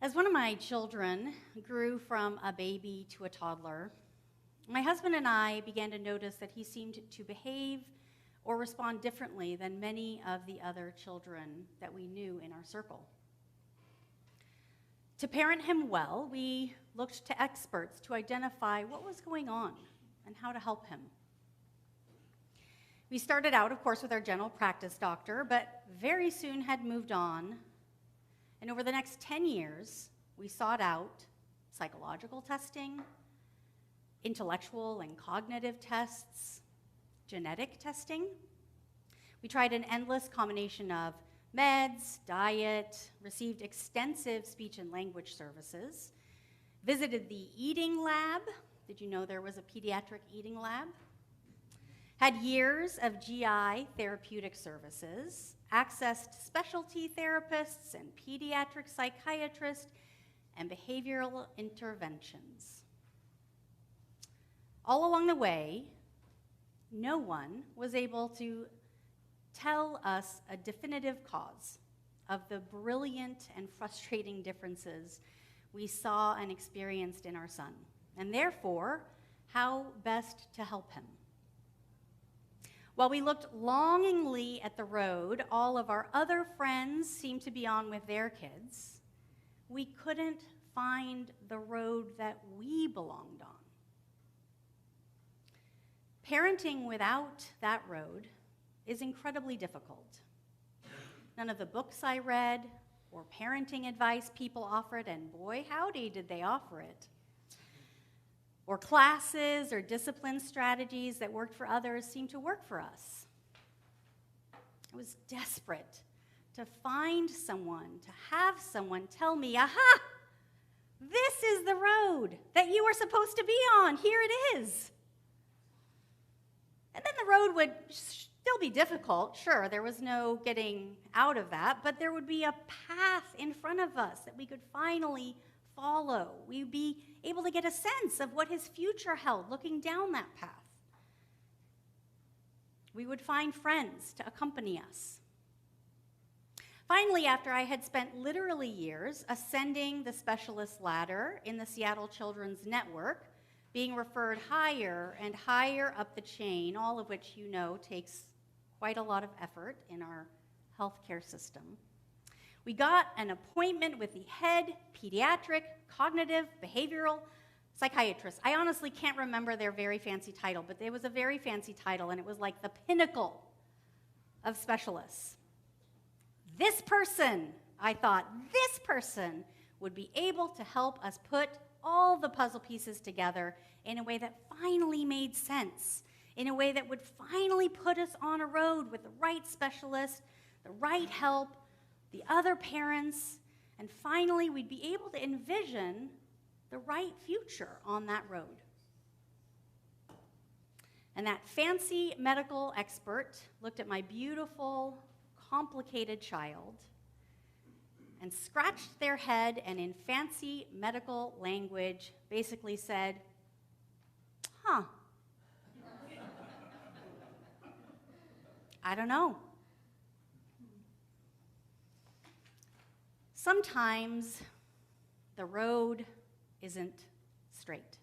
As one of my children grew from a baby to a toddler, my husband and I began to notice that he seemed to behave or respond differently than many of the other children that we knew in our circle. To parent him well, we looked to experts to identify what was going on and how to help him. We started out, of course, with our general practice doctor, but very soon had moved on. And over the next 10 years, we sought out psychological testing, intellectual and cognitive tests, genetic testing. We tried an endless combination of meds, diet, received extensive speech and language services, visited the eating lab. Did you know there was a pediatric eating lab? Had years of GI therapeutic services, accessed specialty therapists and pediatric psychiatrists, and behavioral interventions. All along the way, no one was able to tell us a definitive cause of the brilliant and frustrating differences we saw and experienced in our son, and therefore, how best to help him. While we looked longingly at the road all of our other friends seemed to be on with their kids, we couldn't find the road that we belonged on. Parenting without that road is incredibly difficult. None of the books I read or parenting advice people offered, and boy, howdy did they offer it, or classes or discipline strategies that worked for others seemed to work for us. I was desperate to find someone, to have someone tell me, aha, this is the road that you are supposed to be on. Here it is. And then the road would still be difficult. Sure, there was no getting out of that, but there would be a path in front of us that we could finally follow. We'd be able to get a sense of what his future held looking down that path. We would find friends to accompany us. Finally, after I had spent literally years ascending the specialist ladder in the Seattle Children's Network, being referred higher and higher up the chain, all of which you know takes quite a lot of effort in our healthcare system, we got an appointment with the head pediatric, cognitive, behavioral psychiatrist. I honestly can't remember their very fancy title, but it was a very fancy title, and it was like the pinnacle of specialists. This person, I thought, this person would be able to help us put all the puzzle pieces together in a way that finally made sense, in a way that would finally put us on a road with the right specialist, the right help, the other parents, and finally we'd be able to envision the right future on that road. And that fancy medical expert looked at my beautiful, complicated child and scratched their head and in fancy medical language basically said, huh, I don't know. Sometimes the road isn't straight.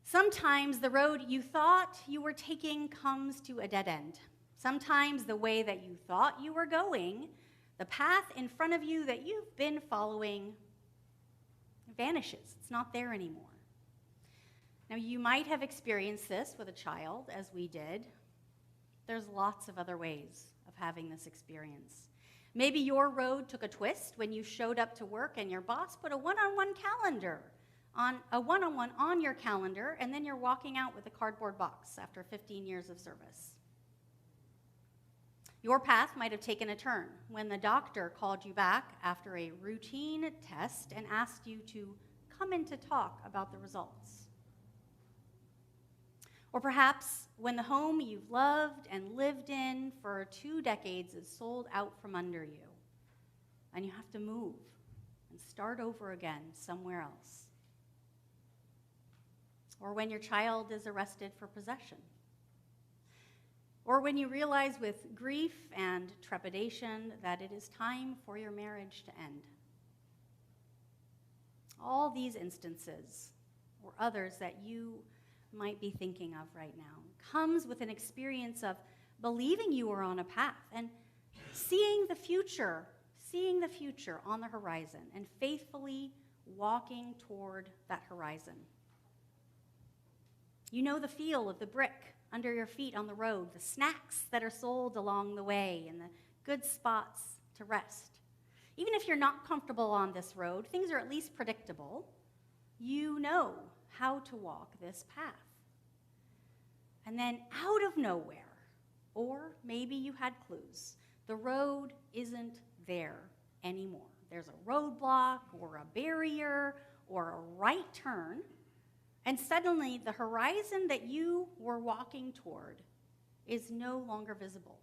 Sometimes the road you thought you were taking comes to a dead end. Sometimes the way that you thought you were going, the path in front of you that you've been following, vanishes. It's not there anymore. Now, you might have experienced this with a child, as we did. There's lots of other ways of having this experience. Maybe your road took a twist when you showed up to work and your boss put a one-on-one on your calendar, and then you're walking out with a cardboard box after 15 years of service. Your path might have taken a turn when the doctor called you back after a routine test and asked you to come in to talk about the results. Or perhaps when the home you've loved and lived in for 2 decades is sold out from under you, and you have to move and start over again somewhere else. Or when your child is arrested for possession. Or when you realize with grief and trepidation that it is time for your marriage to end. All these instances, or others that you might be thinking of right now, comes with an experience of believing you are on a path and seeing the future on the horizon and faithfully walking toward that horizon. You know the feel of the brick under your feet on the road, the snacks that are sold along the way, and the good spots to rest. Even if you're not comfortable on this road, things are at least predictable. You know how to walk this path. And then out of nowhere, or maybe you had clues, the road isn't there anymore. There's a roadblock or a barrier or a right turn, and suddenly the horizon that you were walking toward is no longer visible.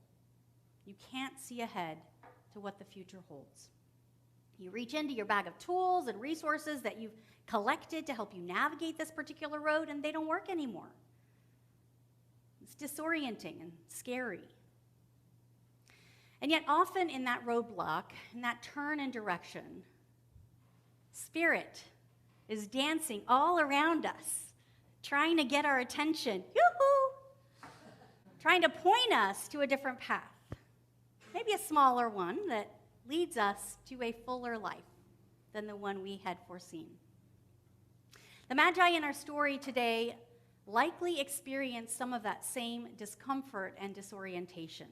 You can't see ahead to what the future holds. You reach into your bag of tools and resources that you've collected to help you navigate this particular road, and they don't work anymore. It's disorienting and scary. And yet often in that roadblock, in that turn in direction, Spirit is dancing all around us, trying to get our attention, yoo-hoo, trying to point us to a different path, maybe a smaller one that leads us to a fuller life than the one we had foreseen. The Magi in our story today likely experienced some of that same discomfort and disorientation.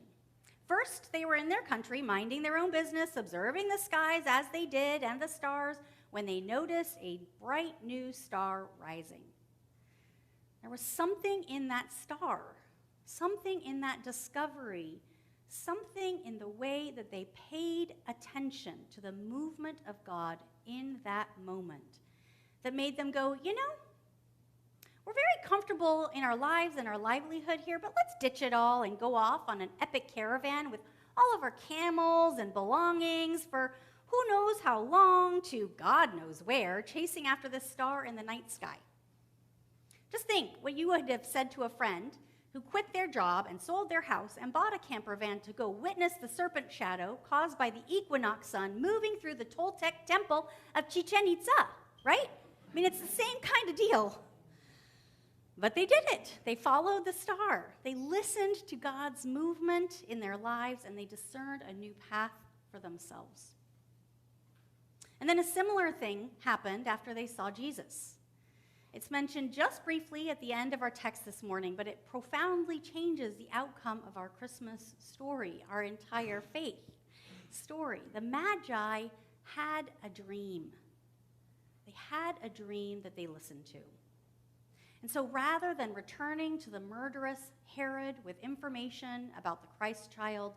First, they were in their country, minding their own business, observing the skies as they did and the stars, when they noticed a bright new star rising. There was something in that star, something in that discovery, something in the way that they paid attention to the movement of God in that moment that made them go, you know, we're very comfortable in our lives and our livelihood here, but let's ditch it all and go off on an epic caravan with all of our camels and belongings for who knows how long to God knows where, chasing after this star in the night sky. Just think what you would have said to a friend who quit their job and sold their house and bought a camper van to go witness the serpent shadow caused by the equinox sun moving through the Toltec temple of Chichen Itza, right? I mean, it's the same kind of deal. But they did it. They followed the star. They listened to God's movement in their lives, and they discerned a new path for themselves. And then a similar thing happened after they saw Jesus. It's mentioned just briefly at the end of our text this morning, but it profoundly changes the outcome of our Christmas story, our entire faith story. The Magi had a dream. They had a dream that they listened to. And so rather than returning to the murderous Herod with information about the Christ child,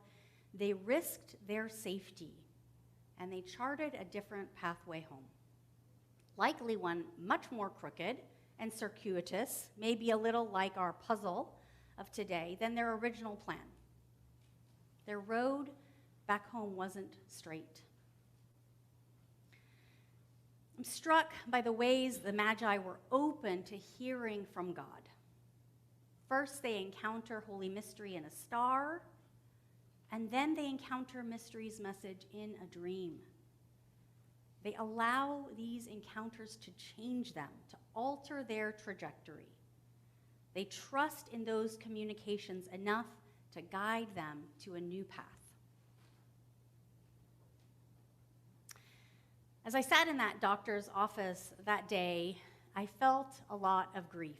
they risked their safety and they charted a different pathway home. Likely one much more crooked and circuitous, maybe a little like our puzzle of today, than their original plan. Their road back home wasn't straight. I'm struck by the ways the Magi were open to hearing from God. First, they encounter Holy Mystery in a star, and then they encounter Mystery's message in a dream. They allow these encounters to change them, to alter their trajectory. They trust in those communications enough to guide them to a new path. As I sat in that doctor's office that day, I felt a lot of grief.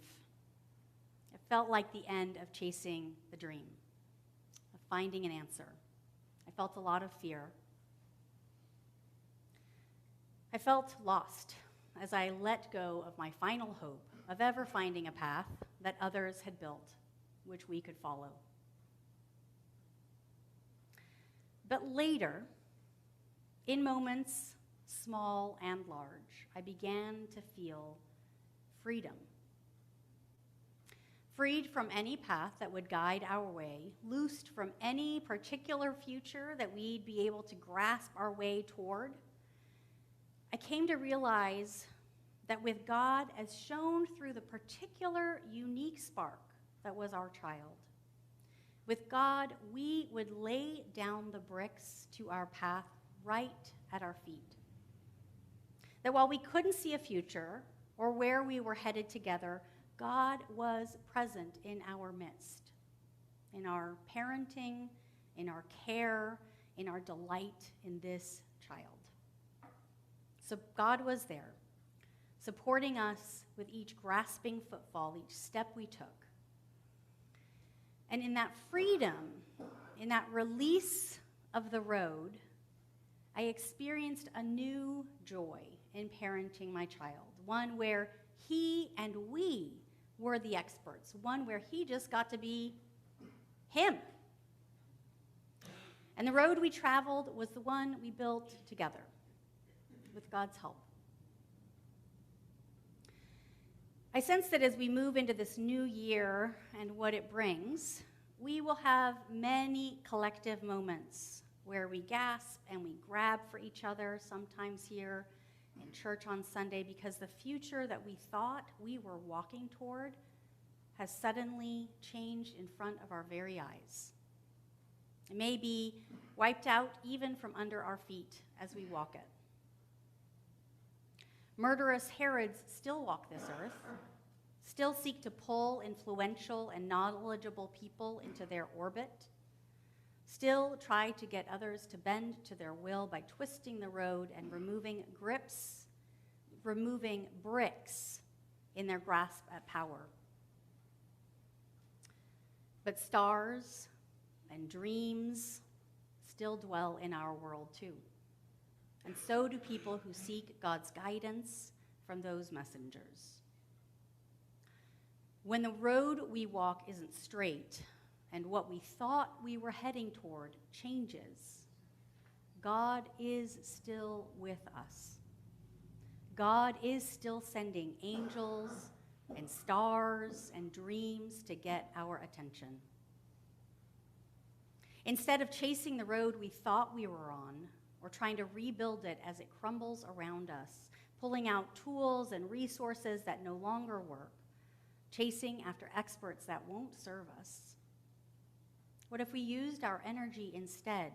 It felt like the end of chasing the dream, of finding an answer. I felt a lot of fear. I felt lost as I let go of my final hope of ever finding a path that others had built, which we could follow. But later, in moments small and large, I began to feel freedom. Freed from any path that would guide our way, loosed from any particular future that we'd be able to grasp our way toward, I came to realize that with God, as shown through the particular unique spark that was our child, With God, we would lay down the bricks to our path right at our feet. That while we couldn't see a future or where we were headed together, God was present in our midst, in our parenting, in our care, in our delight in this child. So God was there, supporting us with each grasping footfall, each step we took. And in that freedom, in that release of the road, I experienced a new joy in parenting my child, one where he and we were the experts, one where he just got to be him. And the road we traveled was the one we built together with God's help. I sense that as we move into this new year and what it brings, we will have many collective moments where we gasp and we grab for each other, sometimes here in church on Sunday, because the future that we thought we were walking toward has suddenly changed in front of our very eyes. It may be wiped out even from under our feet as we walk it. Murderous Herods still walk this earth, still seek to pull influential and knowledgeable people into their orbit, still try to get others to bend to their will by twisting the road and removing bricks in their grasp at power. But stars and dreams still dwell in our world too. And so do people who seek God's guidance from those messengers. When the road we walk isn't straight and what we thought we were heading toward changes, God is still with us. God is still sending angels and stars and dreams to get our attention. Instead of chasing the road we thought we were on, or trying to rebuild it as it crumbles around us, pulling out tools and resources that no longer work, chasing after experts that won't serve us. What if we used our energy instead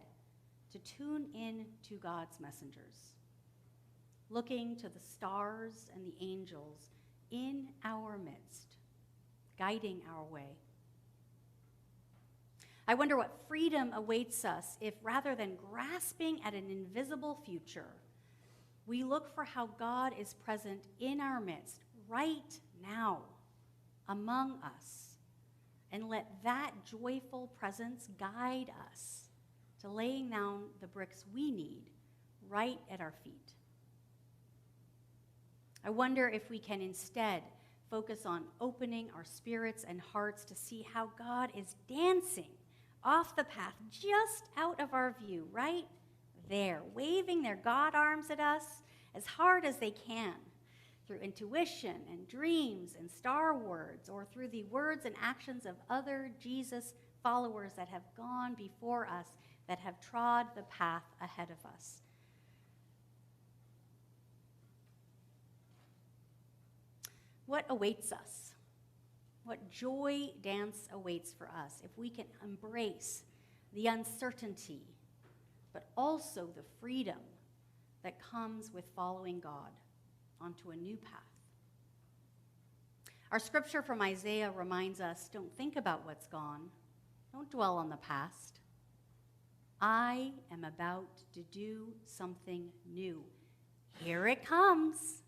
to tune in to God's messengers, looking to the stars and the angels in our midst, guiding our way? I wonder what freedom awaits us if, rather than grasping at an invisible future, we look for how God is present in our midst right now, among us, and let that joyful presence guide us to laying down the bricks we need right at our feet. I wonder if we can instead focus on opening our spirits and hearts to see how God is dancing off the path, just out of our view, right there, waving their God arms at us as hard as they can, through intuition and dreams and star words, or through the words and actions of other Jesus followers that have gone before us, that have trod the path ahead of us. What awaits us? What joy dance awaits for us if we can embrace the uncertainty, but also the freedom that comes with following God onto a new path? Our scripture from Isaiah reminds us, don't think about what's gone. Don't dwell on the past. I am about to do something new. Here it comes.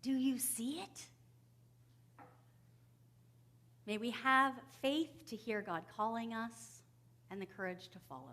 Do you see it? May we have faith to hear God calling us and the courage to follow.